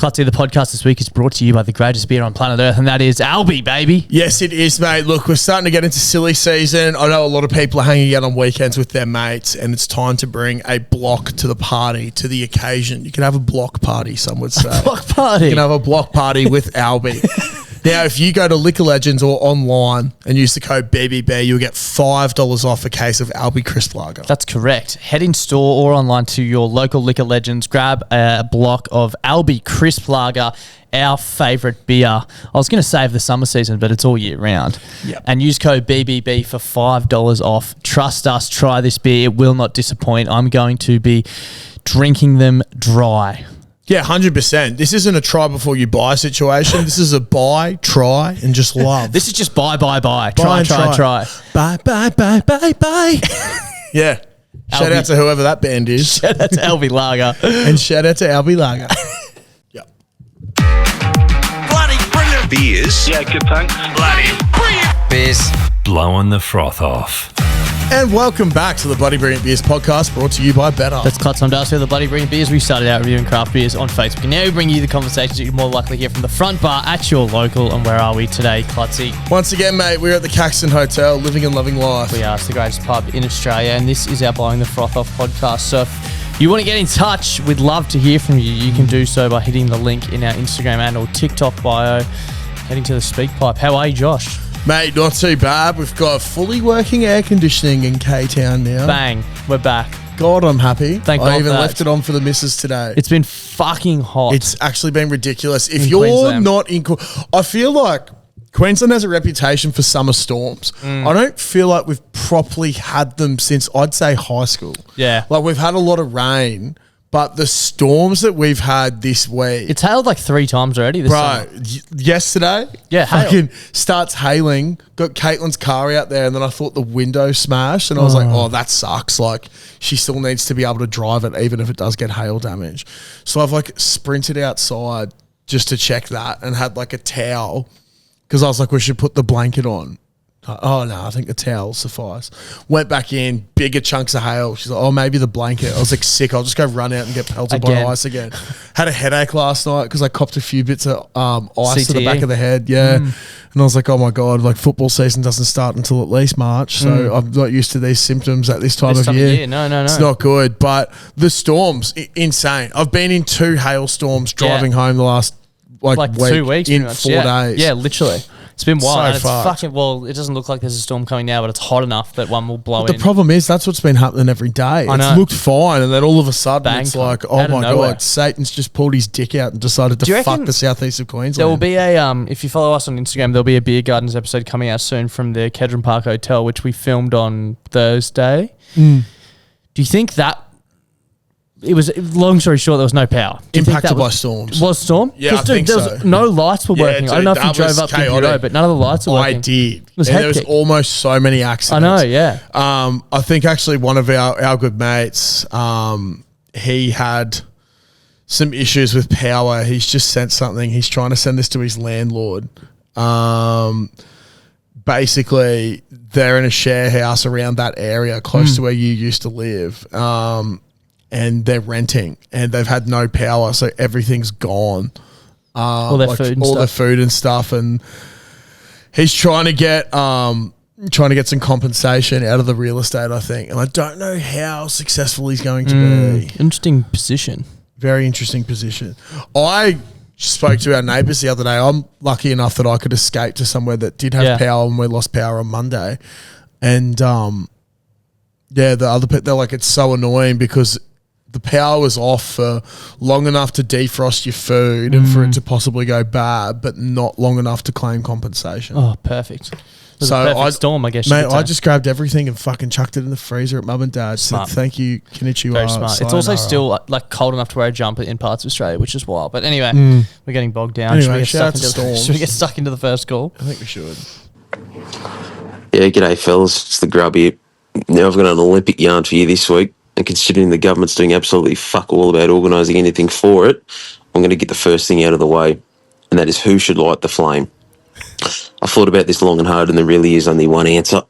Clutzy, the podcast this week is brought to you by the greatest beer on planet Earth, and that is Albi, baby. Yes, it is, mate. Look, we're starting to get into silly season. I know a lot of people are hanging out on weekends with their mates, and it's time to bring a block to the party, to the occasion. You can have a block party, some would say. Block party. You can have a block party with Albi. Now, if you go to Liquor Legends or online and use the code BBB, you'll get $5 off a case of Albi Crisp Lager. That's correct. Head in store or online to your local Liquor Legends, grab a block of Albi Crisp Lager, our favourite beer. I was going to save the summer season, but it's all year round. Yep. And use code BBB for $5 off. Trust us, try this beer. It will not disappoint. I'm going to be drinking them dry. Yeah, 100%. This isn't a try before you buy situation. This is a buy, try, and just love. This is just buy. Try. Buy. Bye. Yeah. Shout out to whoever that band is. Shout out to Albi Lager. And shout out to Albi Lager. Yep. Bloody brilliant beers. Yeah, good, thanks. Bloody brilliant beers. Blowing the froth off. And welcome back to the Bloody Brilliant Beers podcast, brought to you by Better. That's Clutch. I'm Darcy with the Bloody Brilliant Beers. We started out reviewing craft beers on Facebook, and now we bring you the conversations that you're more likely to hear from the front bar at your local. And where are we today, Clutzy? Once again, mate, we're at the Caxton Hotel, living and loving life. We are. It's the greatest pub in Australia, and this is our Blowing the Froth Off podcast. So if you want to get in touch, we'd love to hear from you. You can do so by hitting the link in our Instagram and or TikTok bio, heading to the speak pipe. How are you, Josh? Mate, not too bad. We've got fully working air conditioning in K-Town now. Bang. We're back. God, I'm happy. Thank I God even for that. left it on for the missus today. It's been fucking hot. It's actually been ridiculous. If In you're Queensland. not in... I feel like Queensland has a reputation for summer storms. I don't feel like we've properly had them since, I'd say, high school. Yeah. Like, we've had a lot of rain, but the storms that we've had this week... It's hailed like 3 times already this summer. Yesterday, Yeah, hail. fucking starts hailing, got Caitlin's car out there, and then I thought the window smashed, and I was like, oh, that sucks. Like, she still needs to be able to drive it, even if it does get hail damage. So I've, like, sprinted outside just to check that and had, like, a towel, because I was like, we should put the blanket on. Oh, no, I think the towel will suffice. Went back in, bigger chunks of hail. She's like, oh, maybe the blanket. I was like, sick. I'll just go run out and get pelted by ice again. Had a headache last night because I copped a few bits of ice to the back of the head. Yeah. And I was like, oh, my God, like football season doesn't start until at least March. So I'm not used to these symptoms at this time of year. No. It's not good. But the storms, insane. I've been in 2 hailstorms driving home the last Like week, 2 weeks. in pretty much. 4 days. Yeah, literally. It's been wild. So And it's fucked. fucking, well, it doesn't look like there's a storm coming now, but it's hot enough that one will blow The in. problem is that's what's been happening every day. I know. It's looked fine, and then all of a sudden Bang, it's cunt. like, oh Out of my nowhere. God, Satan's just pulled his dick out and decided Do you to fuck reckon the southeast of Queensland. There will be a, if you follow us on Instagram, there'll be a Beer Gardens episode coming out soon from the Kedron Park Hotel, which we filmed on Thursday. Do you think that, it was, long story short, there was no power. Do you think Impacted that by was- storms. Was storm? Yeah, 'Cause, I think there so. was no lights were Yeah, working. I don't dude, know if you that drove was up Gympie chaotic. Road, but none of the lights were I working. did. It was And there was hectic. almost so many I accidents. know, yeah. I think actually one of our good mates, he had some issues with power. He's just sent something. He's trying to send this to his landlord. Basically, they're in a share house around that area, close to where you used to live. And they're renting, and they've had no power, so everything's gone. All their food and all stuff. the food and stuff, and he's trying to get some compensation out of the real estate, I think, and I don't know how successful he's going to be. Interesting position. Very interesting position. I spoke to our neighbours the other day. I'm lucky enough that I could escape to somewhere that did have power, and we lost power on Monday, and the other they're like, it's so annoying because the power was off for long enough to defrost your food and for it to possibly go bad, but not long enough to claim compensation. Oh, perfect. It was So a perfect storm, I guess you Mate, could I say. just grabbed everything and fucking chucked it in the freezer at mum and dad's. Smart. Said, thank you, Kenichiwa. Very smart. It's also sayonara." still like cold enough to wear a jumper in parts of Australia, which is wild. But anyway, we're getting bogged down. Anyway, should, shout out we to get stuck into, storms. should we get stuck into the first call? I think we should. Yeah, g'day fellas, it's the grub here. Now I've got an Olympic yarn for you this week, and considering the government's doing absolutely fuck all about organising anything for it, I'm going to get the first thing out of the way, and that is who should light the flame. I thought about this long and hard, and there really is only one answer.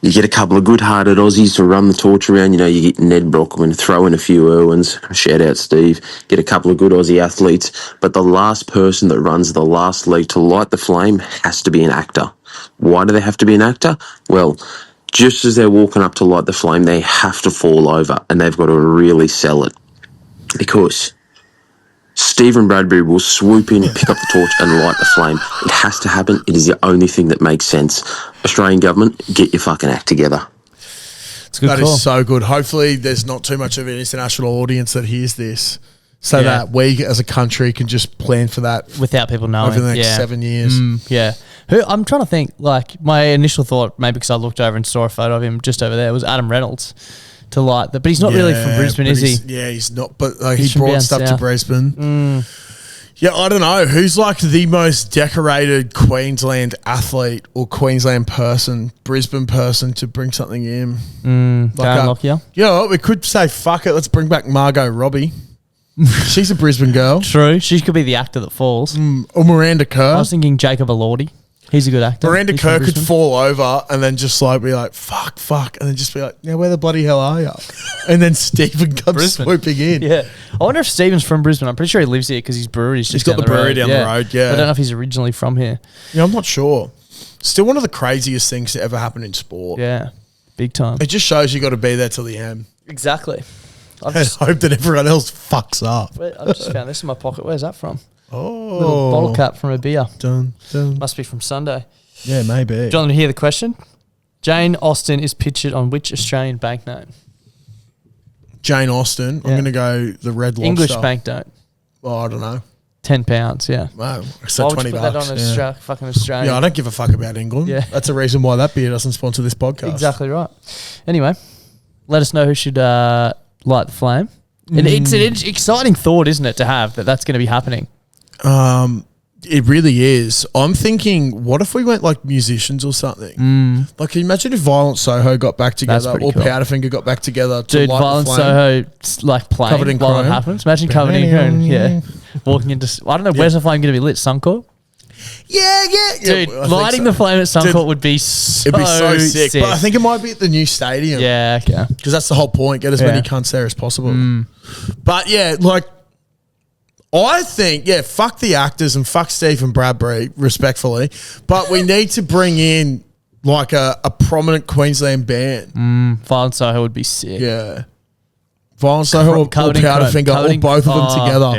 You get a couple of good-hearted Aussies to run the torch around. You know, you get Ned Brockman, throw in a few Irwins. Shout out Steve. Get a couple of good Aussie athletes. But the last person that runs the last leg to light the flame has to be an actor. Why do they have to be an actor? Well, just as they're walking up to light the flame, they have to fall over, and they've got to really sell it. Because Stephen Bradbury will swoop in, pick up the torch and light the flame. It has to happen. It is the only thing that makes sense. Australian government, get your fucking act together. It's a good That call. is so good. Hopefully there's not too much of an international audience that hears this so that we as a country can just plan for that Without people knowing. over the next 7 years. Yeah. I'm trying to think, like, my initial thought, maybe because I looked over and saw a photo of him just over there, was Adam Reynolds to light but he's not really from Brisbane, but is he? Yeah, he's not. But He's he from brought down stuff to south. Brisbane. Yeah, I don't know. Who's like the most decorated Queensland athlete or Queensland person, Brisbane person to bring something in? Darren Lockyer? Yeah, we could say, fuck it, let's bring back Margot Robbie. She's a Brisbane girl. True. She could be the actor that falls. Or Miranda Kerr. I was thinking Jacob Elordi. He's a good actor. Miranda He's from Kerr could Brisbane. fall over and then just like be like, fuck, and then just be like, yeah, where the bloody hell are you? And then Stephen comes Brisbane. swooping in. Yeah. I wonder if Stephen's from Brisbane. I'm pretty sure he lives here because his brewery's just He's got down the brewery down the road, yeah. I don't know if he's originally from here. Yeah, I'm not sure. Still one of the craziest things to ever happen in sport. Yeah. Big time. It just shows you got to be there till the end. Exactly. I've And just, hope that everyone else fucks up. I've just found this in my pocket. Where's that from? Oh. Little bottle cap from a beer. Dun, dun. Must be from Sunday. Yeah, maybe. Do you want to hear the question? Jane Austen is pictured on which Australian banknote? Jane Austen. Yeah. I'm going to go the red lobster. English banknote. Oh, I don't know. £10, yeah. Wow. So Why would 20 you put that bucks. on yeah. fucking Australian? Yeah, I don't give a fuck about England. Yeah. That's the reason why that beer doesn't sponsor this podcast. Exactly right. Anyway, let us know who should light the flame. And it's an exciting thought, isn't it, to have that's going to be happening? It really is. I'm thinking, what if we went like musicians or something? Like, can you imagine if Violent Soho got back together pretty or cool. Powderfinger got back together to Dude, light Violent the flame? Soho like playing Covered in while it chrome. happens. Imagine covered in chrome. Yeah. Walking into, I don't know, where's the flame going to be lit? Suncorp? Yeah. Dude, I think lighting so. the flame at Suncorp Dude, would be so It'd be so sick. But I think it might be at the new stadium. Yeah, okay. Because that's the whole point. Get as many cunts there as possible. But yeah, like, I think, fuck the actors and fuck Stephen Bradbury, respectfully. But we need to bring in like a prominent Queensland band. Violent Soho would be sick. Yeah. Violent Soho or Powderfinger or both of them together.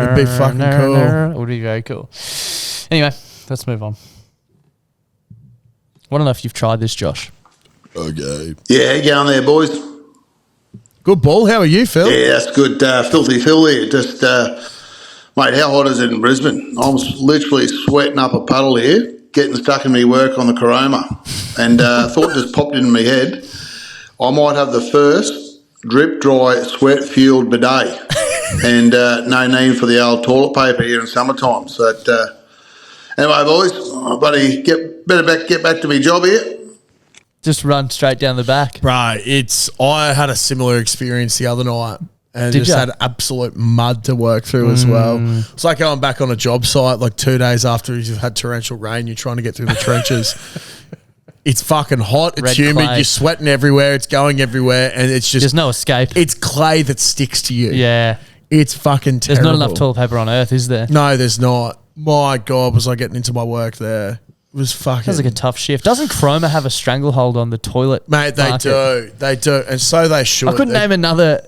It'd be fucking cool. It would be very cool. Anyway, let's move on. I want to know if you've tried this, Josh. Okay. Yeah, how you going there, boys? Good ball. How are you, Phil? Yeah, that's good. Filthy Phil here. Just, mate, how hot is it in Brisbane? I'm literally sweating up a puddle here, getting stuck in my work on the Coroma. And thought just popped into my head, I might have the first drip dry sweat fueled bidet. And no need for the old toilet paper here in summertime. So, anyway, boys, buddy, get back to my job here. Just run straight down the back. Right. I had a similar experience the other night and Did just ya? had absolute mud to work through as well. It's like going back on a job site like 2 days after you've had torrential rain, you're trying to get through the trenches. It's fucking hot. It's Red humid. clay. You're sweating everywhere. It's going everywhere. And it's just, There's no escape. it's clay that sticks to you. Yeah. It's fucking There's terrible. not enough toilet paper on earth, is there? No, there's not. My God, was I getting into my work there. It was fucking. Sounds like a tough shift. Doesn't Chroma have a stranglehold on the toilet? Mate, they market? do. They do. And so they should. I couldn't They- name another.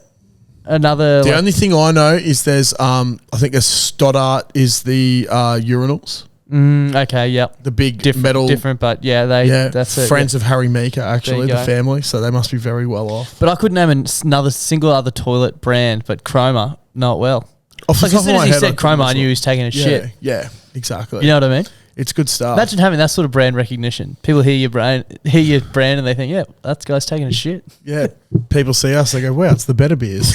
The only thing I know is there's, I think a Stoddart is the urinals. Okay, yep. The big Different, metal. different, but yeah, that's it. Friends yeah. of Harry Meeker, actually, There the you go. family. So they must be very well off. But I couldn't name another single other toilet brand, but Chroma, know it well. Off the Like top as of soon my as he head, said I Chroma, I couldn't knew he was taking a yeah, shit. Yeah, exactly. You know what I mean? It's good stuff. Imagine having that sort of brand recognition. People hear your brand, and they think, yeah, that guy's taking a shit. Yeah. People see us, they go, wow, it's the better beers.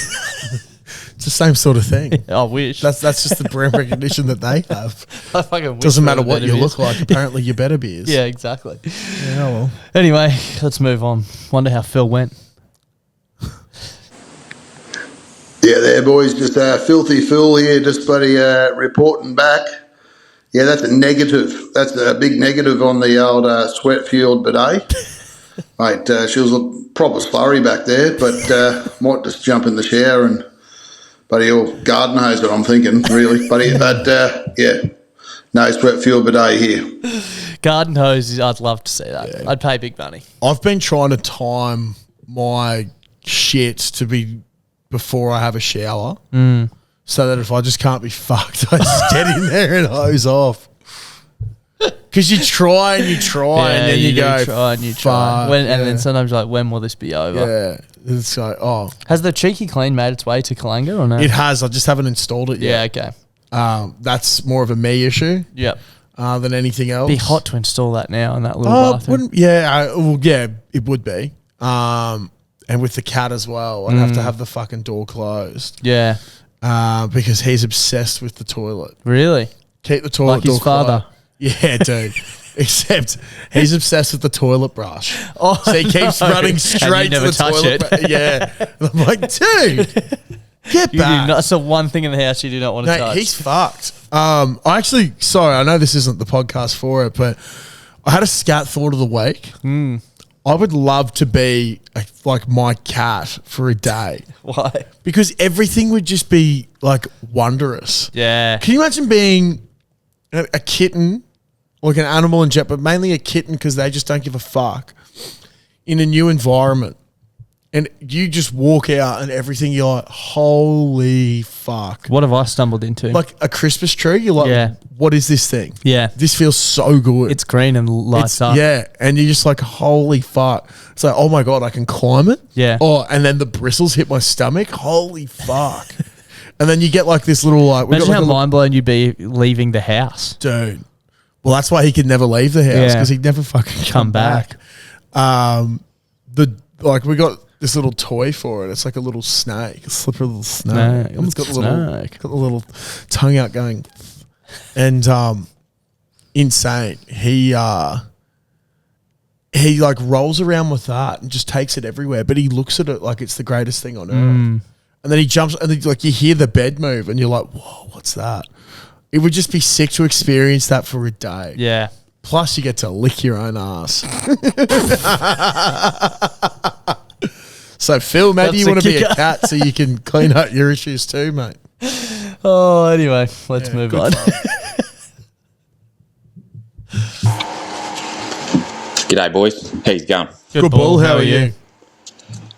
It's the same sort of thing. I wish. That's just the brand recognition that they have. I fucking wish Doesn't we matter were what better you beers. look like. Apparently, you're better beers. Yeah, exactly. Yeah, well. Anyway, let's move on. Wonder how Phil went. Yeah, there, boys. Just Filthy Phil here, just buddy reporting back. Yeah, that's a negative. That's a big negative on the old sweat-fueled bidet. Mate, she was a proper slurry back there, but might just jump in the shower and buddy, or garden hose it, I'm thinking, really. But yeah, no sweat-fueled bidet here. Garden hose, I'd love to see that. Yeah. I'd pay big money. I've been trying to time my shit to be before I have a shower. So that if I just can't be fucked, I just get in there and hose off. Because you try and then you go, try and you try. And then sometimes you're like, when will this be over? Yeah. It's like, Has the Cheeky Clean made its way to Kalanga or no? It has. I just haven't installed it yet. Yeah, okay. That's more of a me issue. Yep. Than anything else. It'd be hot to install that now in that little bathroom. It would be. And with the cat as well, I'd have to have the fucking door closed. Yeah. Because he's obsessed with the toilet. Really? Keep the toilet like door his father. closed. Yeah, dude. Except he's obsessed with the toilet brush. Oh, so he keeps running straight to the toilet. Yeah. And I'm like, dude, get back. That's the one thing in the house you do not want to touch. He's fucked. I know this isn't the podcast for it, but I had a scat thought of the week. I would love to be like my cat for a day. Why? Because everything would just be like wondrous. Yeah. Can you imagine being a kitten, like an animal in jet, but mainly a kitten because they just don't give a fuck in a new environment? And you just walk out and everything, you're like, holy fuck. What have I stumbled into? Like a Christmas tree, you're like, what is this thing? Yeah. This feels so good. It's green and lights up. Yeah. And you're just like, holy fuck. It's like, oh my God, I can climb it. Yeah. Oh, and then the bristles hit my stomach. Holy fuck. And then you get like this little like... Imagine how mind blown you'd be leaving the house. Dude. Well, that's why he could never leave the house because he'd never fucking come back. We got this little toy for it. It's like a little snake, a slippery little snake. It's got the little tongue out going, and insane. He like rolls around with that and just takes it everywhere. But he looks at it like it's the greatest thing on earth. And then he jumps, and then, like you hear the bed move, and you're like, "Whoa, what's that?" It would just be sick to experience that for a day. Yeah. Plus, you get to lick your own ass. So, Phil, maybe you want to be a cat so you can clean up your issues too, mate. Oh, anyway, let's move on. G'day, boys. How's it going? Good bull. How are you?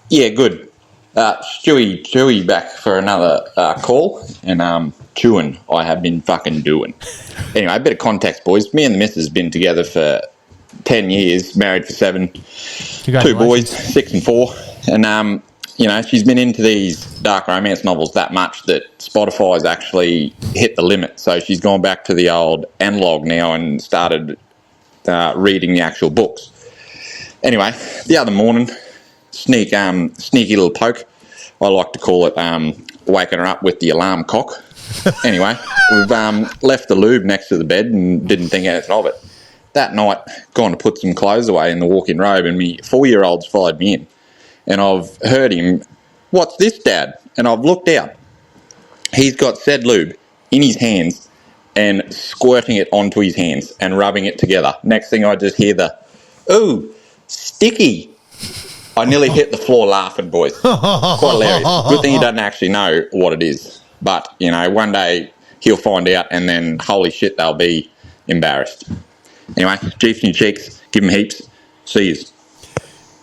Yeah, good. Chewy back for another call, and chewing I have been fucking doing. Anyway, a bit of context, boys. Me and the missus have been together for 10 years, married for 7, 2 boys, 6 and 4, and she's been into these dark romance novels that much that Spotify's actually hit the limit. So she's gone back to the old analog now and started reading the actual books. Anyway, the other morning, sneaky little poke. I like to call it waking her up with the alarm cock. Anyway, we've left the lube next to the bed and didn't think anything of it. That night, gone to put some clothes away in the walk-in robe, and me 4-year-old's followed me in. And I've heard him, "What's this, Dad?" And I've looked out. He's got said lube in his hands and squirting it onto his hands and rubbing it together. Next thing I just hear "Ooh, sticky." I nearly hit the floor laughing, boys. Quite hilarious. Good thing he doesn't actually know what it is. But, one day he'll find out, and then, holy shit, they'll be embarrassed. Anyway, Chiefs and cheeks, give him heaps. See yous.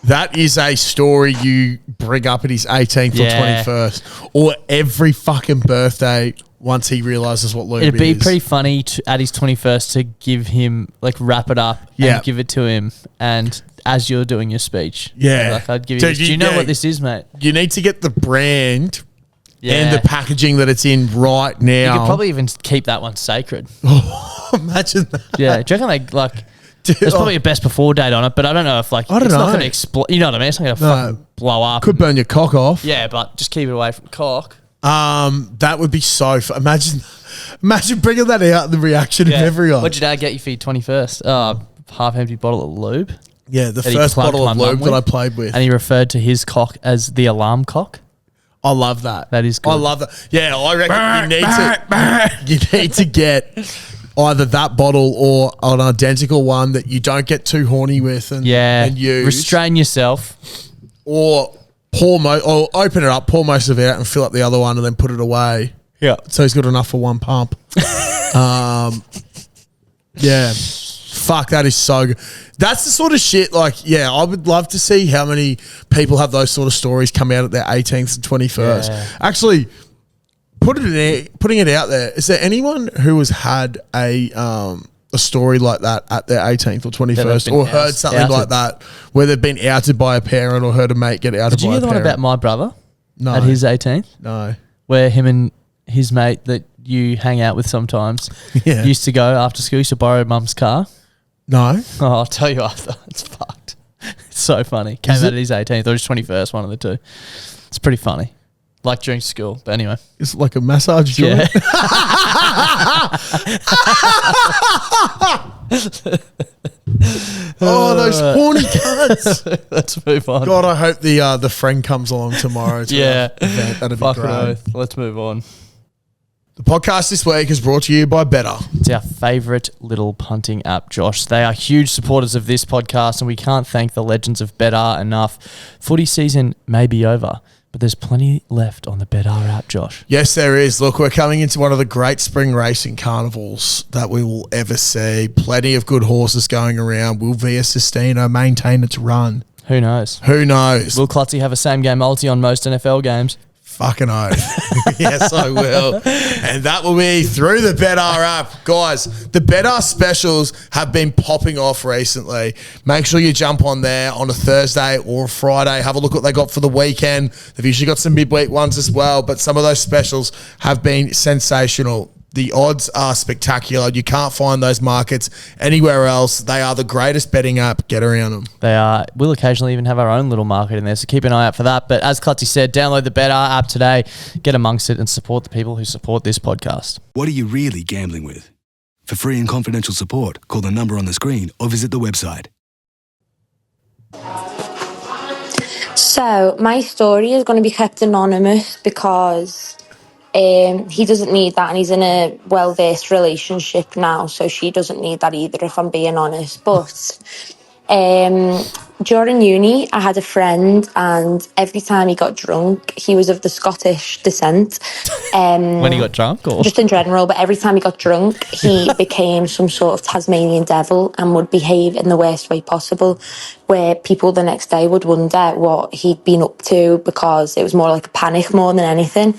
That is a story you bring up at his 18th or 21st, or every fucking birthday once he realises what lube is. It'd be pretty funny at his 21st to give him, wrap it up and give it to him, and as you're doing your speech. Yeah. I'd give you this. Do you know what this is, mate? You need to get the brand and the packaging that it's in right now. You could probably even keep that one sacred. Imagine that. Yeah. Do you reckon there's probably a best before date on it, but I don't know if it's not going to explode. You know what I mean? It's not going to fucking blow up. Could burn your cock off. Yeah, but just keep it away from cock. That would be so fun. Imagine bringing that out and the reaction of everyone. What'd your dad get you for your 21st? Half-empty bottle of lube. Yeah, the first bottle of lube that I played with. And he referred to his cock as the alarm cock. I love that. That is good. I love that. Yeah, I reckon you need to get either that bottle or an identical one that you don't get too horny with and use. Restrain yourself. Or or open it up, pour most of it out and fill up the other one and then put it away. Yeah. So he's got enough for one pump. Yeah. Fuck, that is so good. That's the sort of shit, I would love to see how many people have those sort of stories come out at their 18th and 21st. Yeah. Actually, putting it out there, is there anyone who has had a story like that at their 18th or 21st or heard something like that where they've been outed by a parent or heard a mate get outed by a parent? Did you hear the one about my brother? No. At his 18th? No. Where him and his mate that you hang out with sometimes used to go after school, used to borrow mum's car. No. Oh, I'll tell you after. It's fucked. It's so funny. Came out at his 18th or his 21st, one of the two. It's pretty funny. Like during school. But anyway. It's like a massage joint. Yeah. Oh, those horny cunts. Let's move on. God, I hope the friend comes along tomorrow to that event. That'd be great. Oath. Let's move on. The podcast this week is brought to you by Better. It's our favourite little punting app, Josh. They are huge supporters of this podcast and we can't thank the legends of Better enough. Footy season may be over, but there's plenty left on the Better app, Josh. Yes, there is. Look, we're coming into one of the great spring racing carnivals that we will ever see. Plenty of good horses going around. Will Via Sistina maintain its run? Who knows? Who knows? Will Clutzy have a same-game multi on most NFL games? Fucking oath. Yes, I will. And that will be through the Better app. Guys, the Better specials have been popping off recently. Make sure you jump on there on a Thursday or a Friday. Have a look what they got for the weekend. They've usually got some midweek ones as well, but some of those specials have been sensational. The odds are spectacular. You can't find those markets anywhere else. They are the greatest betting app. Get around them. They are. We'll occasionally even have our own little market in there, so keep an eye out for that. But as Clutzy said, download the Better app today, get amongst it and support the people who support this podcast. What are you really gambling with? For free and confidential support, call the number on the screen or visit the website. So my story is going to be kept anonymous because he doesn't need that and he's in a well-versed relationship now, so she doesn't need that either, if I'm being honest. But during uni, I had a friend and every time he got drunk, he was of the Scottish descent. When he got drunk? Or? Just in general, but every time he got drunk, he became some sort of Tasmanian devil and would behave in the worst way possible, where people the next day would wonder what he'd been up to because it was more like a panic more than anything.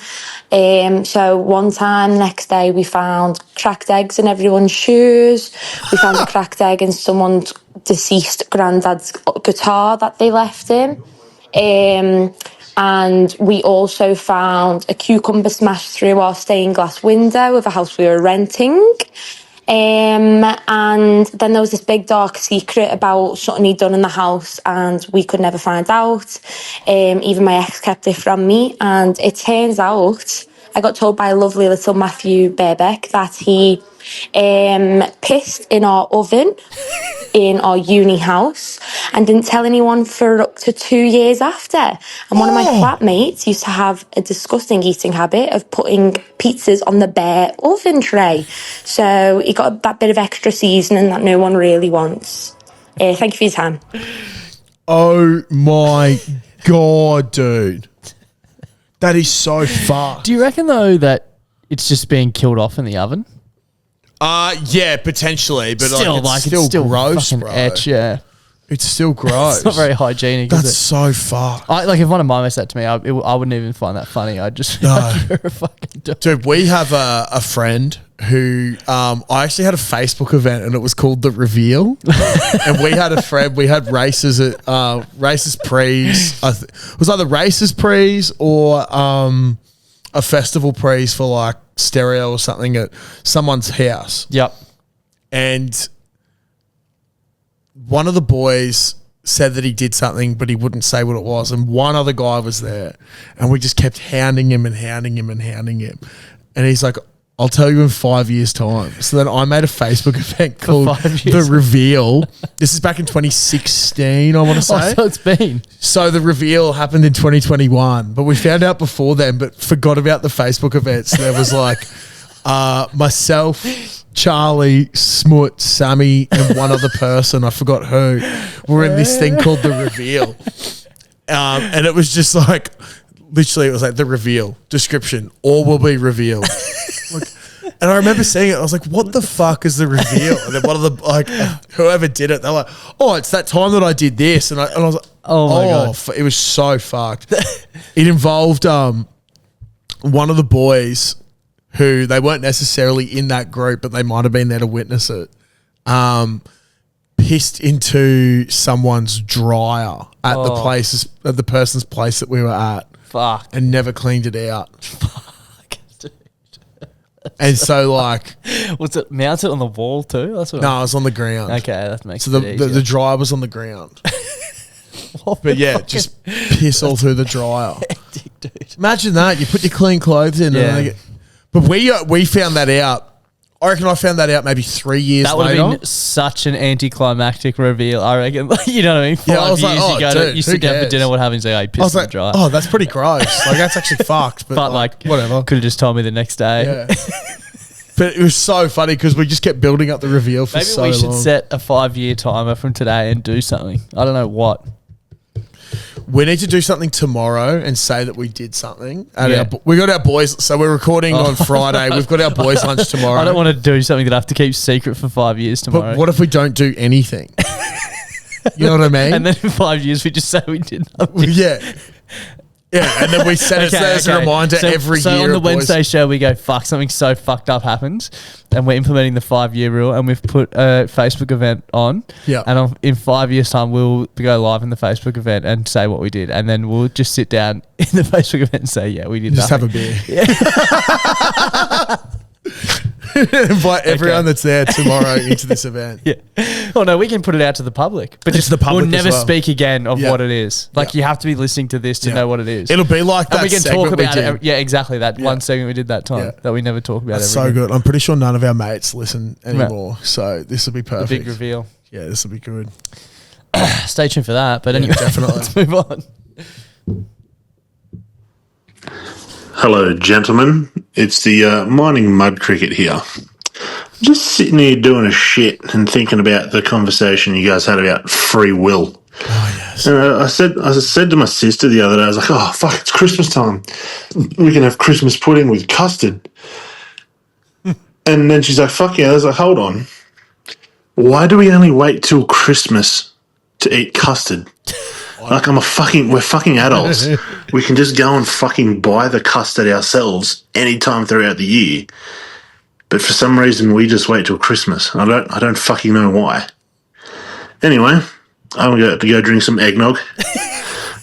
So one time, the next day, we found cracked eggs in everyone's shoes. We found a cracked egg in someone's deceased granddad's guitar that they left him. And we also found a cucumber smashed through our stained glass window of a house we were renting. And then there was this big dark secret about something he'd done in the house and we could never find out. Even my ex kept it from me, and it turns out I got told by a lovely little Matthew Bearbeck that he pissed in our oven in our uni house and didn't tell anyone for up to 2 years after. And one of my flatmates used to have a disgusting eating habit of putting pizzas on the bare oven tray. So he got that bit of extra seasoning that no one really wants. Thank you for your time. Oh my God, dude. That is so fucked. Do you reckon, though, that it's just being killed off in the oven? Yeah, potentially, but still, it's still gross, bro. Etch, yeah. It's still gross. It's not very hygienic, That's is it? so fucked. If one of my mates said that to me, I wouldn't even find that funny. I'd just you're a fucking dog. Dude, we have a friend who I actually had a Facebook event and it was called The Reveal. And we had a friend, we had races at races prees. It was either races prees or a festival prees for like stereo or something at someone's house. Yep. And one of the boys said that he did something, but he wouldn't say what it was. And one other guy was there and we just kept hounding him. And he's like, I'll tell you in 5 years' time. So then I made a Facebook event called The Reveal. This is back in 2016, I want to say. Oh, so it's been. So The Reveal happened in 2021, but we found out before then, but forgot about the Facebook events. There was like myself, Charlie, Smoot, Sammy, and one other person, I forgot who, were in this thing called The Reveal. And it was just like, literally, it was like The Reveal. Description, all will be revealed. And I remember seeing it, I was like, what the fuck is The Reveal? And then one of the, like, whoever did it, they're like, oh, it's that time that I did this. And I was like, oh my God. It was so fucked. It involved one of the boys who they weren't necessarily in that group, but they might have been there to witness it, pissed into someone's dryer at the person's place that we were at. Fuck. And never cleaned it out. Fuck, dude. And so, like... Was it mounted on the wall too? That's what No, it was on the ground. Okay, that makes so it easier. the dryer was on the ground. But yeah, just piss all through the dryer. Hectic, dude. Imagine that. You put your clean clothes in. Yeah. And but we found that out. I reckon I found that out maybe 3 years later. That would have been such an anticlimactic reveal, I reckon. You know what I mean? 5 I was years like, you go dude, you sit down for cares? dinner, what happens? Like, I was like, dry. oh, that's pretty gross. Like, that's actually fucked. But like, whatever. Could have just told me the next day. Yeah. But it was so funny because we just kept building up the reveal for Maybe so long. we should set a 5-year timer from today and do something. I don't know what. We need to do something tomorrow and say that we did something. We got our boys, so we're recording on Friday. We've got our boys' lunch tomorrow. I don't want to do something that I have to keep secret for 5 years tomorrow. But what if we don't do anything? You know what I mean? And then in 5 years we just say we did nothing. Yeah. Yeah, and then we set it as a reminder every year. So on the Wednesday show, we go, fuck, something so fucked up happens, and we're implementing the 5-year rule, and we've put a Facebook event on. Yeah. And in 5 years' time, we'll go live in the Facebook event and say what we did, and then we'll just sit down in the Facebook event and say, yeah, we did just nothing. Have a beer. Yeah. Invite everyone that's there tomorrow into this event. Yeah. Oh no, we can put it out to the public, but just the public we'll never as well. Speak again of what it is. Like you have to be listening to this to know what it is. It'll be like that. And we can segment talk about we it. did. Yeah, exactly. That one segment we did that time that we never talk about. That's so good. I'm pretty sure none of our mates listen anymore. Right. So this will be perfect. The big reveal. Yeah, this will be good. Stay tuned for that. But anyway, definitely. Let's move on. Hello, gentlemen. It's the mining mud cricket here. Just sitting here doing a shit and thinking about the conversation you guys had about free will. Oh, yes. I said to my sister the other day, I was like, oh, fuck, it's Christmas time. We can have Christmas pudding with custard. And then she's like, fuck yeah. I was like, hold on. Why do we only wait till Christmas to eat custard? Like we're fucking adults. We can just go and fucking buy the custard ourselves anytime throughout the year. But for some reason, we just wait till Christmas. I don't fucking know why. Anyway, I'm going to go drink some eggnog.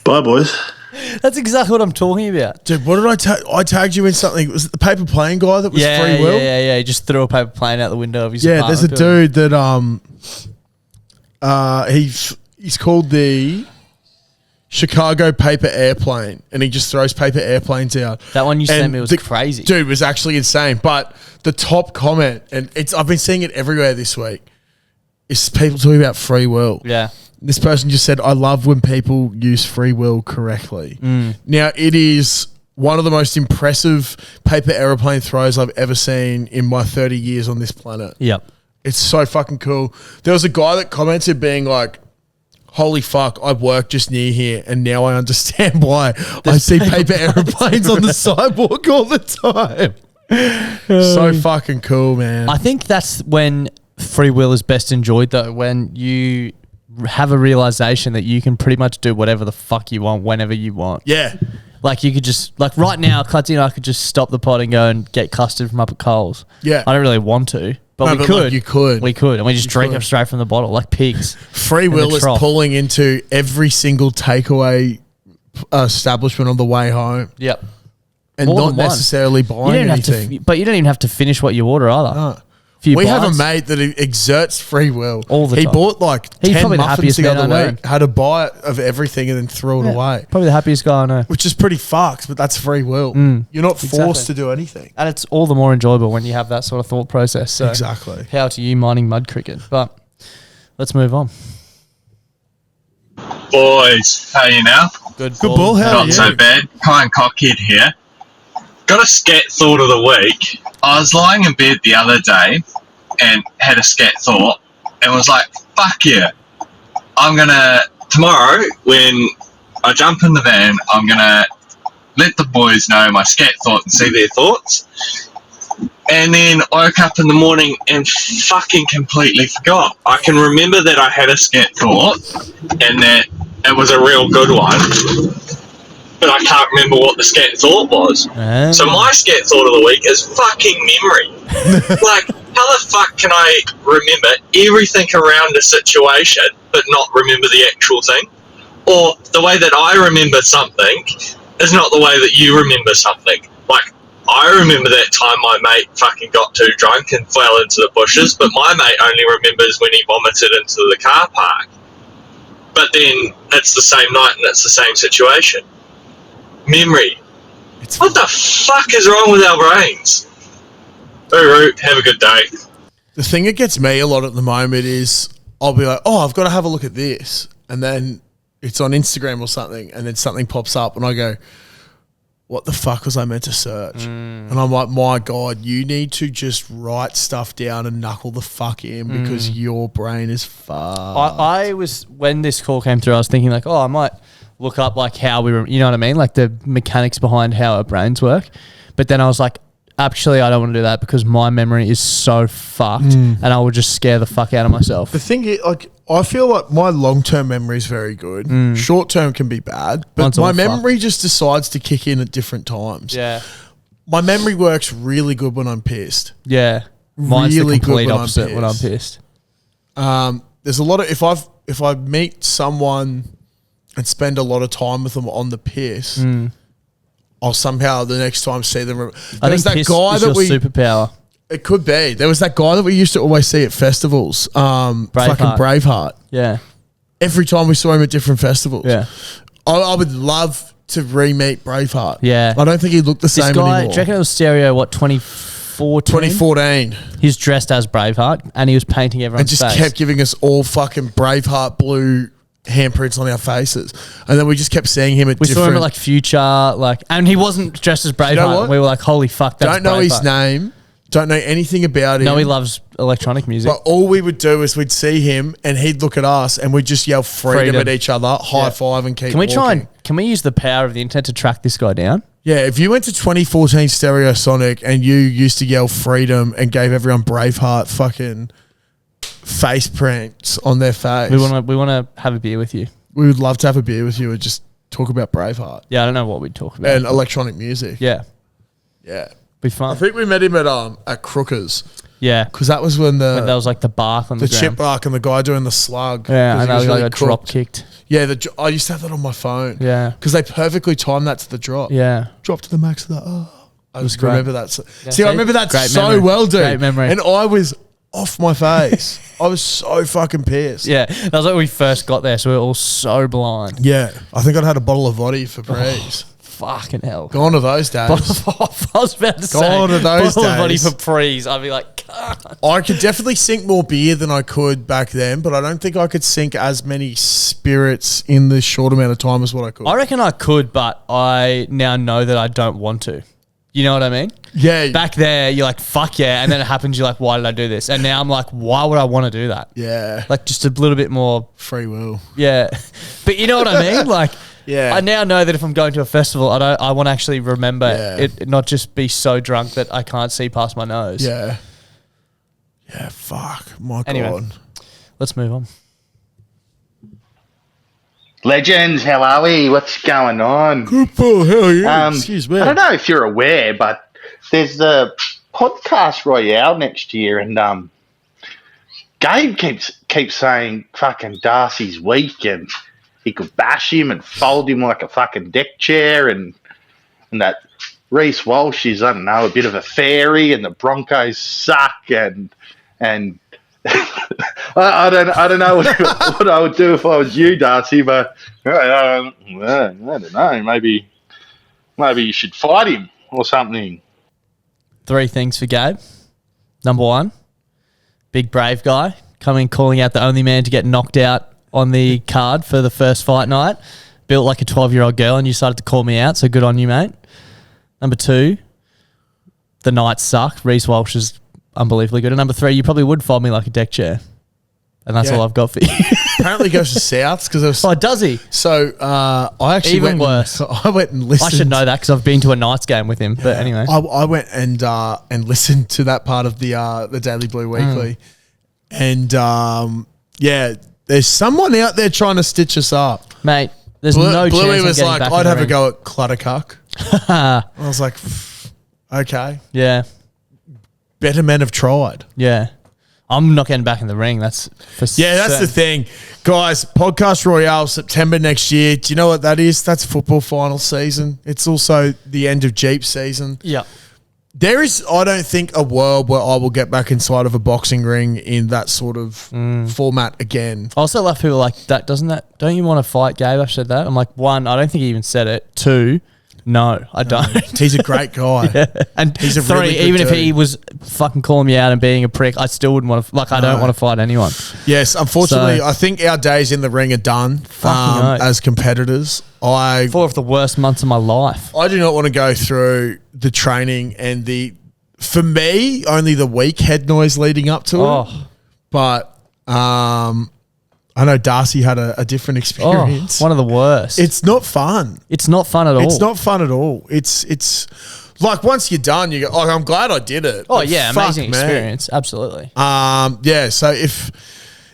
Bye, boys. That's exactly what I'm talking about. Dude, what did I tag? I tagged you in something. Was it the paper plane guy that was free will? Yeah. He just threw a paper plane out the window of his apartment. There's a dude that he's called the Chicago Paper Airplane, and he just throws paper airplanes out. That one you sent me was crazy. Dude, was actually insane. But the top comment, and I've been seeing it everywhere this week, is people talking about free will. Yeah. This person just said, I love when people use free will correctly. Now, it is one of the most impressive paper airplane throws I've ever seen in my 30 years on this planet. Yep. It's so fucking cool. There was a guy that commented being like, holy fuck, I work just near here, and now I understand why I see paper airplanes on the sidewalk all the time. So fucking cool, man. I think that's when free will is best enjoyed, though, when you have a realization that you can pretty much do whatever the fuck you want whenever you want. Yeah. Like you could just, like right now, Clutzy and I could just stop the pod and go and get custard from up at Coles. Yeah. I don't really want to, but we could. Like you could. We could. And we just drink it straight from the bottle like pigs. Free will is pulling into every single takeaway establishment on the way home. Yep. And More not necessarily buying anything. But you don't even have to finish what you order either. No. We have a mate that exerts free will. All the time. He bought like He's 10 probably the muffins happiest the man other I know. week, had a bite of everything and then threw it away. Probably the happiest guy I know. Which is pretty fucked, but that's free will. You're not forced to do anything. And it's all the more enjoyable when you have that sort of thought process. So exactly. Power to you mining mud cricket. But let's move on. Boys, how are you now? Good ball. How are Not you? so bad. Pine Cock Kid here. Got a scat thought of the week. I was lying in bed the other day and had a scat thought and was like, fuck yeah, tomorrow when I jump in the van, I'm going to let the boys know my scat thought and see their thoughts. And then I woke up in the morning and fucking completely forgot. I can remember that I had a scat thought and that it was a real good one, but I can't remember what the scat thought was. So my scat thought of the week is fucking memory. Like, how the fuck can I remember everything around a situation but not remember the actual thing? Or the way that I remember something is not the way that you remember something. Like, I remember that time my mate fucking got too drunk and fell into the bushes, but my mate only remembers when he vomited into the car park. But then it's the same night and it's the same situation. Memory. What the fuck is wrong with our brains? Hooroo, have a good day. The thing that gets me a lot at the moment is I'll be like, oh, I've got to have a look at this. And then it's on Instagram or something, and then something pops up and I go, what the fuck was I meant to search? And I'm like, my God, you need to just write stuff down and knuckle the fuck in because your brain is fucked. I was, when this call came through, I was thinking like, oh, I might look up like how you know what I mean? Like the mechanics behind how our brains work. But then I was like, actually, I don't want to do that because my memory is so fucked and I would just scare the fuck out of myself. The thing is, like, I feel like my long-term memory is very good. Short-term can be bad, but my memory just decides to kick in at different times. Yeah. My memory works really good when I'm pissed. Yeah. Mine's really the complete good opposite when I'm pissed. There's a lot of, if I meet someone and spend a lot of time with them on the piss, I'll somehow the next time see them. I think that guy that we superpower. It could be. There was that guy that we used to always see at festivals. Fucking Braveheart. Yeah. Every time we saw him at different festivals. Yeah. I would love to re-meet Braveheart. Yeah. I don't think he looked the same guy, anymore. Do you reckon it was Stereo, 2014? 2014. He's dressed as Braveheart and he was painting everyone's face. And just kept giving us all fucking Braveheart blue handprints on our faces, and then we just kept seeing him at we saw him at like Future, and he wasn't dressed as Braveheart. You know what? We were like, holy fuck, that's don't know Braveheart. his name, don't know anything about him. No, he loves electronic music. But all we would do is we'd see him and he'd look at us and we'd just yell freedom at each other, high five and keep walking. Can we use the power of the internet to track this guy down? Yeah, if you went to 2014 Stereo Sonic and you used to yell freedom and gave everyone Braveheart fucking face prints on their face, we want to have a beer with you. We would love to have a beer with you and just talk about Braveheart. Yeah, I don't know what we'd talk about. And electronic music. Yeah. Yeah. Be fun. I think we met him at Crookers. Yeah. Because that was when there was like the bark on the ground. chip bark and the guy doing the slug. Yeah, and was I got drop kicked. Yeah, I used to have that on my phone. Yeah. Because they perfectly timed that to the drop. Yeah. Drop to the max of that. Oh. I just great. remember that. Yeah, see, I remember that great so memory. well, dude. Great memory. And I was off my face. I was so fucking pissed. Yeah, that was like when we first got there, so we were all so blind. Yeah, I think I'd had a bottle of vodka for praise. Fucking hell. Gone to those days. I was about to say. Gone to those bottle of vodka days. for praise. I'd be like, God. I could definitely sink more beer than I could back then, but I don't think I could sink as many spirits in the short amount of time as what I could. I reckon I could, but I now know that I don't want to. You know what I mean? Yeah. Back there, you're like, fuck yeah. And then it happens, you're like, why did I do this? And now I'm like, why would I want to do that? Yeah. Like just a little bit more. Free will. Yeah. But you know what I mean? Like, yeah. I now know that if I'm going to a festival, I want to actually remember it, not just be so drunk that I can't see past my nose. Yeah. Yeah, fuck. My Anyway, God. let's move on. Legends, how are we? What's going on? Good, Paul. How are you? Excuse me. I don't know if you're aware, but there's the podcast Royale next year, and Gabe keeps saying fucking Darcy's weak, and he could bash him and fold him like a fucking deck chair, and that Reece Walsh is, I don't know, a bit of a fairy, and the Broncos suck, and I don't know what I would do if I was you, Darcy, but I don't know. Maybe you should fight him or something. 3 things for Gabe. Number 1, big brave guy, coming calling out the only man to get knocked out on the card for the first fight night. Built like a 12-year-old girl, and you started to call me out, so good on you, mate. Number 2, the Knights suck. Reece Walsh is unbelievably good. And number 3, you probably would fold me like a deck chair. And that's all I've got for you. Apparently goes to Souths because does he? So I actually Even worse. I went and listened. I should know that because I've been to a Knights game with him. But anyway, I went and listened to that part of the Daily Blue Weekly, and there's someone out there trying to stitch us up, mate. There's no chance. Bluey I'm was getting like, back in I'd the have a ring. go at Cluttercuck. I was like, okay, Yeah, better men have tried. yeah. I'm not getting back in the ring. That's for That's the thing. Guys, Podcast Royale, September next year. Do you know what that is? That's football final season. It's also the end of Jeep season. Yeah. There is, I don't think, a world where I will get back inside of a boxing ring in that sort of format again. I also love people like that. Don't you want to fight, Gabe? I've said that. I'm like, 1, I don't think he even said it. 2, no, I don't. He's a great guy. Yeah. And he's a 3, really good even if dude. he was fucking calling me out and being a prick, I still wouldn't want to, I don't want to fight anyone. Yes, unfortunately, So- I think our days in the ring are done Fucking oath. as competitors. 4 of the worst months of my life. I do not want to go through the training and for me, only the weak head noise leading up to it. But I know Darcy had a different experience. One of the worst. It's not fun. It's not fun at all. It's not fun at all. It's like once you're done, you go, oh, I'm glad I did it. Oh, But yeah, fuck amazing me. experience. Absolutely. So if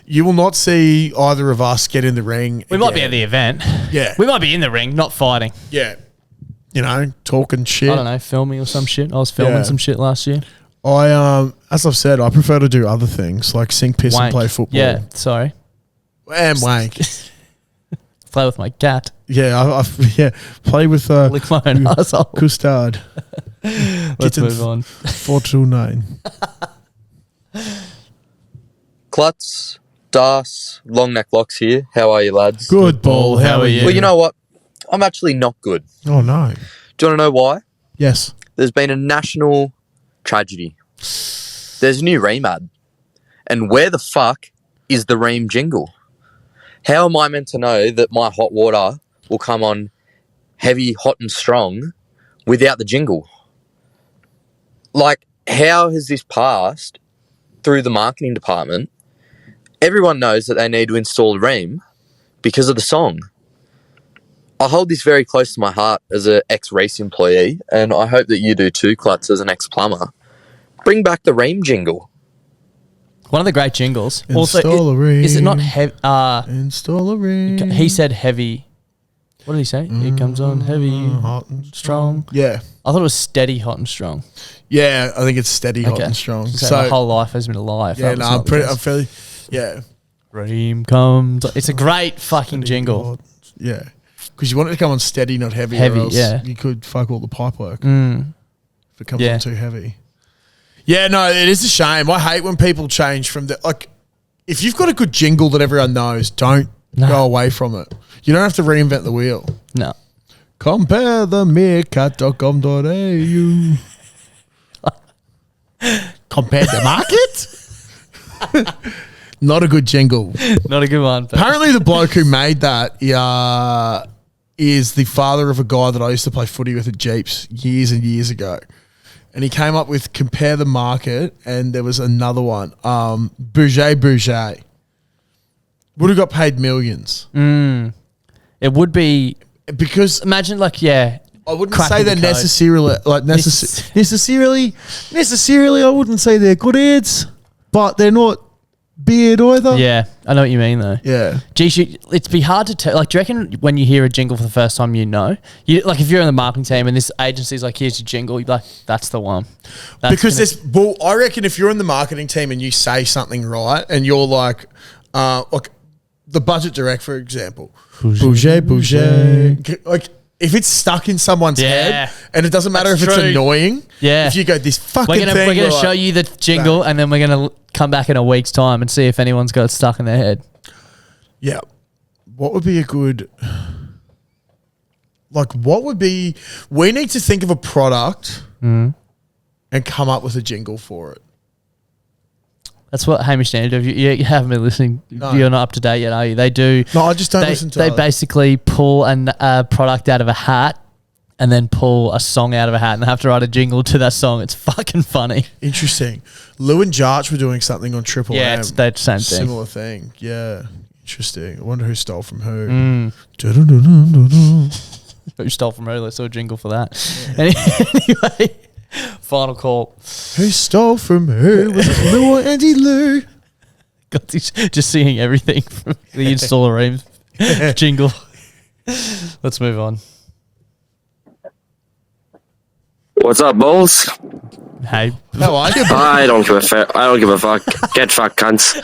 you will not see either of us get in the ring. We might be at the event. Yeah. We might be in the ring, not fighting. Yeah. You know, talking shit. I don't know, filming or some shit. I was filming Yeah. some shit last year. As I've said, I prefer to do other things like sink, piss, and Wank. play football. Yeah, sorry. And wank. Play with my cat. Yeah, play with Lick my own asshole. Custard. Let's move on. 429. Klutz, Das, Long Neck Locks here. How are you, lads? Good ball. How are you? Well, you know what? I'm actually not good. Oh, no. Do you want to know why? Yes. There's been a national tragedy. There's a new Ream ad. And where the fuck is the Ream jingle? How am I meant to know that my hot water will come on heavy, hot and strong without the jingle? Like, how has this passed through the marketing department? Everyone knows that they need to install Ream because of the song. I hold this very close to my heart as an ex-Reese employee, and I hope that you do too, Klutz, as an ex-plumber. Bring back the Ream jingle. One of the great jingles. Install a Ream. Is it not heavy? Install a Ream. He said heavy. What did he say? It comes on heavy, hot and strong. Yeah. I thought it was steady, hot and strong. Yeah, I think it's steady, hot and strong. So my whole life has been a lie. Yeah, no, I'm fairly, yeah. Ream comes. It's a great fucking jingle. Yeah. Because you want it to come on steady, not heavy. Heavy, or else yeah. You could fuck all the pipe work if it comes on too heavy. Yeah, no, it is a shame. I hate when people change from if you've got a good jingle that everyone knows, don't go away from it. You don't have to reinvent the wheel. No. Compare the meerkat.com.au. Compare the market? Not a good jingle. Not a good one. Apparently the bloke who made that is the father of a guy that I used to play footy with at Jeeps years and years ago. And he came up with Compare the Market, and there was another one, Bouger. Would have got paid millions. It would be because imagine I wouldn't say they're necessarily I wouldn't say they're good ads, but they're not beard either. Yeah, I know what you mean though. Yeah. Gee, it'd be hard to tell. Like, do you reckon when you hear a jingle for the first time, if you're in the marketing team and this agency's like, here's your jingle, you'd be like, that's the one. Because I reckon if you're in the marketing team and you say something right and you're like the budget direct, for example, Bouger. Like, if it's stuck in someone's head and it doesn't matter if it's annoying. Yeah. If you go, this fucking we're thing. We're going to show you the jingle and then we're going to come back in a week's time and see if anyone's got it stuck in their head. Yeah. What would be a good... we need to think of a product and come up with a jingle for it. That's what Hamish Standard do. You haven't been listening. No. You're not up to date yet, are you? They do. No, I just don't listen to They it. basically pull a product out of a hat and then pull a song out of a hat and have to write a jingle to that song. It's fucking funny. Interesting. Lou and Jarch were doing something on Triple M. Yeah, it's that same thing. Similar thing. Yeah. Interesting. I wonder who stole from who. Who stole from who? Let's do a jingle for that. Anyway, final call. Who stole from who? Was it Lou or Andy Lou? Got this, just singing everything from the Installer Reams jingle. Let's move on. What's up, Bulls? Hey, how are you? I don't give a fuck. Get fucked, cunts.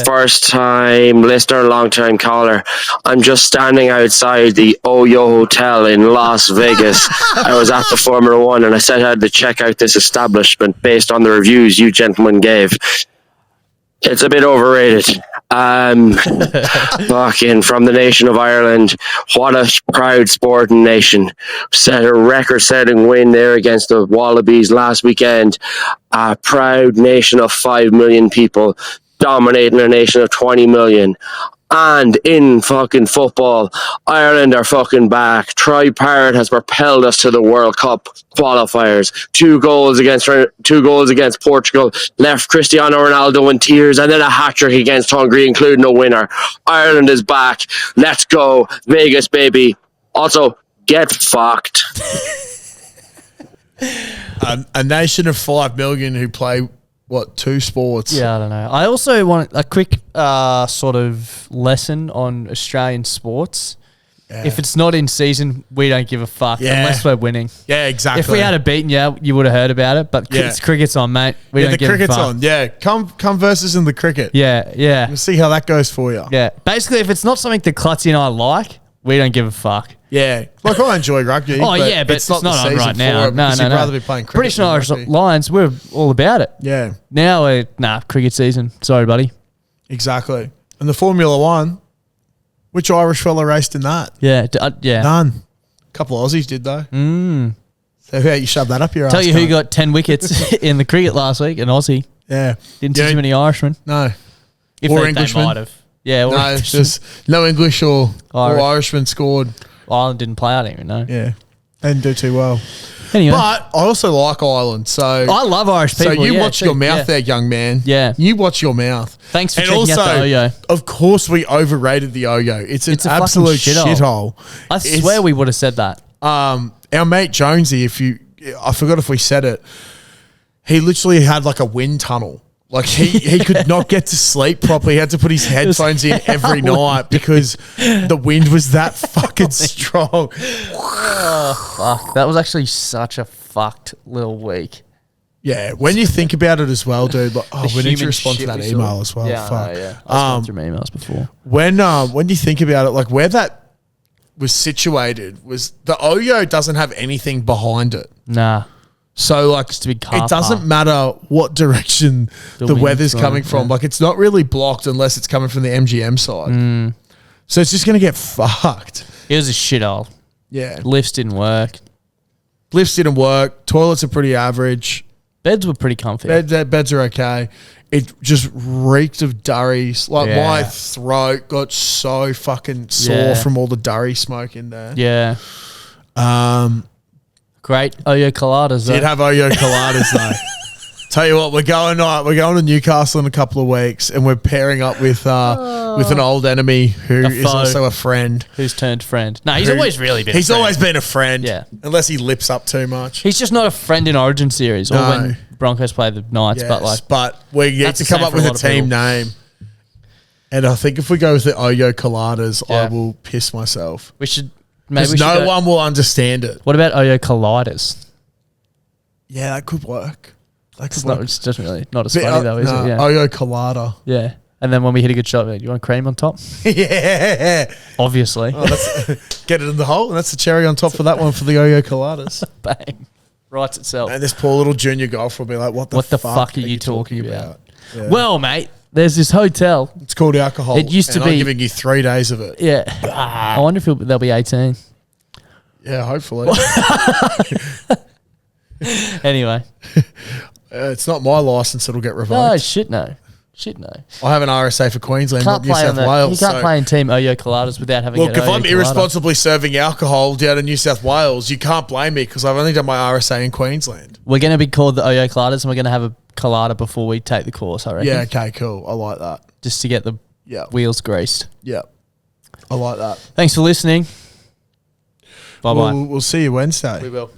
First time listener, long time caller. I'm just standing outside the Oyo Hotel in Las Vegas. I was at the Formula One and I said I had to check out this establishment based on the reviews you gentlemen gave. It's a bit overrated. Fucking from the nation of Ireland. What a proud sporting nation. Set a record-setting win there against the Wallabies last weekend. A proud nation of 5 million people dominating a nation of 20 million. And in fucking football, Ireland are fucking back. Troy Parrott has propelled us to the World Cup qualifiers. Two goals against Portugal, left Cristiano Ronaldo in tears, and then a hat-trick against Hungary, including a winner. Ireland is back. Let's go. Vegas, baby. Also, get fucked. A nation of 5 million who play, what, 2 sports? Yeah, I don't know. I also want a quick sort of lesson on Australian sports. Yeah. If it's not in season, we don't give a fuck unless we're winning. Yeah, exactly. If we had beaten you, you would have heard about it. But cricket's on, mate. We don't give a fuck. The cricket's on. Yeah, come versus in the cricket. Yeah. We'll see how that goes for you. Yeah. Basically, if it's not something that Clutzy and I like, we don't give a fuck. Yeah. Like, I enjoy rugby. But it's not on right now. No. You'd rather be playing cricket. British and Irish Lions, we're all about it. Yeah. Now, cricket season. Sorry, buddy. Exactly. And the Formula One, which Irish fella raced in that? Yeah. None. A couple of Aussies did, though. So how you shove that up your ass? Tell you who got 10 wickets in the cricket last week, an Aussie. Yeah. Didn't see too many Irishmen. No. Or Englishmen. They might have. Yeah. No, just no English or Irishman scored. Ireland didn't play, I don't even know. Yeah. They didn't do too well. Anyway. But I also like Ireland. So I love Irish people. So you watch your mouth there, young man. Yeah. You watch your mouth. Thanks for checking out the Oyo. Of course we overrated the Oyo. It's an a absolute shithole. I swear we would have said that. Our mate Jonesy, I forgot if we said it, he literally had like a wind tunnel. Like he could not get to sleep properly. He had to put his headphones in every night because the wind was that fucking strong. Oh, fuck. That was actually such a fucked little week. Yeah, when you think about it as well, dude. Like, we need to respond to that email as well. Yeah, fuck. yeah. I've gone through my emails before. When you think about it, like where that was situated was the Oyo doesn't have anything behind it. Nah. So like it doesn't matter what direction the weather's coming from. Like it's not really blocked unless it's coming from the MGM side. So it's just going to get fucked. It was a shithole. Yeah. Lifts didn't work. Toilets are pretty average. Beds were pretty comfy. Beds are okay. It just reeked of durries. Like my throat got so fucking sore from all the durry smoke in there. Yeah. Great Oyo coladas. Did have Oyo coladas though. Tell you what, we're going to Newcastle in a couple of weeks, and we're pairing up with an old enemy who is also a friend. Who's turned friend? No, he's always really been. He's always been a friend. Yeah, unless he lips up too much. He's just not a friend in Origin series or when Broncos play the Knights. Yes, but we get to come up with a team name. And I think if we go with the Oyo coladas, I will piss myself. We should. Because no one will understand it. What about Oyo colliders? Yeah, that could work. It's just really not as funny though, is it? Yeah. Oyo colada. Yeah. And then when we hit a good shot, you want cream on top? Yeah. Obviously. Get it in the hole, and that's the cherry on top for that one for the Oyo coladas. Bang. Writes itself. And this poor little junior golfer will be like, what the fuck are you talking about? Yeah. Well, mate, there's this hotel. It's called Alcohol. It used to be. I'm giving you 3 days of it. Yeah. I wonder if they'll be 18. Yeah, hopefully. Anyway. It's not my license that'll get revoked. Oh, shit, no. Shit, no. I have an RSA for Queensland, Can't not New play South on the, Wales. you can't play in Team Oyo Coladas without having Look, an if Oyo I'm Colada. irresponsibly serving alcohol down in New South Wales, you can't blame me because I've only done my RSA in Queensland. We're going to be called the Oyo Coladas, and we're going to have a colada before we take the course, I reckon. Yeah, okay, cool. I like that. Just to get the wheels greased. Yeah, I like that. Thanks for listening. Bye-bye. We'll see you Wednesday. We will.